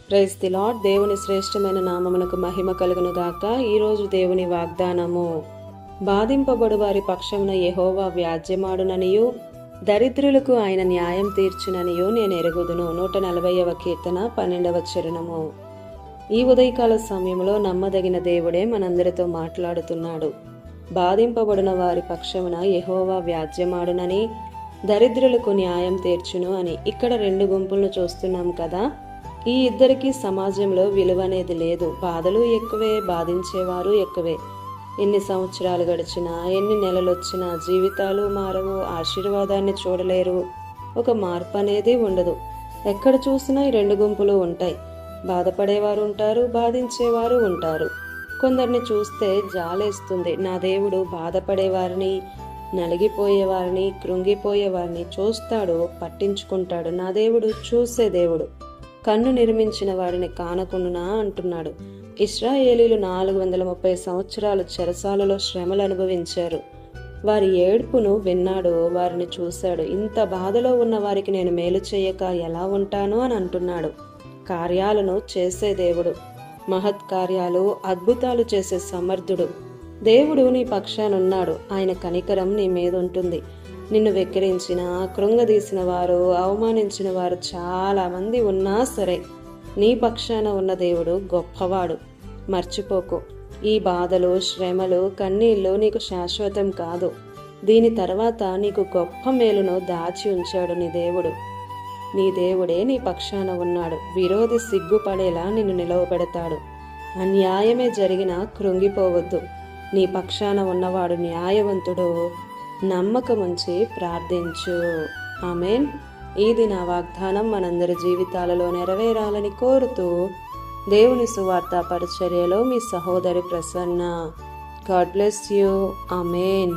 Praise the lord. దేవుని శ్రేష్టమైన నామమునకు మహిమ కలుగును గాక. ఈరోజు దేవుని వాగ్దానము, బాధింపబడు వారి పక్షమున యెహోవా వ్యాజ్యమాడుననియు దరిద్రులకు ఆయన న్యాయం తీర్చుననియు నేను ఎరుగుదును. 140వ కీర్తన 12వ చరణము. ఈ ఉదయకాల సమయంలో నమ్మదగిన దేవుడే మనందరితో మాట్లాడుతున్నాడు. బాధింపబడిన వారి పక్షమున యెహోవా వ్యాజ్యమాడునని, దరిద్రులకు న్యాయం తీర్చును అని. ఇక్కడ రెండు గుంపులను చూస్తున్నాం కదా. ఈ ఇద్దరికి సమాజంలో విలువ అనేది లేదు. బాధలు ఎక్కువే, బాధించేవారు ఎక్కువే. ఎన్ని సంవత్సరాలు గడిచినా, ఎన్ని నెలలు వచ్చినా జీవితాలు మారవు, ఆశీర్వాదాన్ని చూడలేరు, ఒక మార్పు అనేది ఉండదు. ఎక్కడ చూసినా ఈ రెండు గుంపులు ఉంటాయి. బాధపడేవారు ఉంటారు, బాధించేవారు ఉంటారు. కొందరిని చూస్తే జాలేస్తుంది. నా దేవుడు బాధపడేవారిని, నలిగిపోయేవారిని, కృంగిపోయేవారిని చూస్తాడు, పట్టించుకుంటాడు. నా దేవుడు చూసే దేవుడు. కన్ను నిర్మించిన వాడిని కానకుండునా అంటున్నాడు. ఇశ్రాయేలీలు 430 సంవత్సరాలు చెరసాలలో శ్రమలు అనుభవించారు. వారి ఏడ్పును విన్నాడు, వారిని చూశాడు. ఇంత బాధలో ఉన్న వారికి నేను మేలు చేయక ఎలా ఉంటాను అని అంటున్నాడు. కార్యాలను చేసే దేవుడు, మహత్ కార్యాలు, అద్భుతాలు చేసే సమర్థుడు దేవుడు నీ పక్షానున్నాడు. ఆయన కనికరం నీ మీద ఉంటుంది. నిన్ను వెక్కిరించిన, కృంగదీసిన వారు, అవమానించిన వారు చాలా మంది ఉన్నా సరే నీ పక్షాన ఉన్న దేవుడు గొప్పవాడు. మర్చిపోకు. ఈ బాధలు, శ్రమలు, కన్నీళ్లు నీకు శాశ్వతం కాదు. దీని తర్వాత నీకు గొప్ప మేలును దాచి ఉంచాడు నీ దేవుడు. నీ దేవుడే నీ పక్షాన ఉన్నాడు. విరోధి సిగ్గుపడేలా నిన్ను నిలవబెడతాడు. అన్యాయమే జరిగినా కృంగిపోవద్దు. నీ పక్షాన ఉన్నవాడు న్యాయవంతుడు. నమ్మకముంచి ప్రార్థించు. ఆమేన్. ఇది నా వాగ్దానం మనందరి జీవితాలలో నెరవేరాలని కోరుతూ దేవుని సువార్త పరిచర్యలో మీ సహోదరి Prasanna. God bless you. Amen.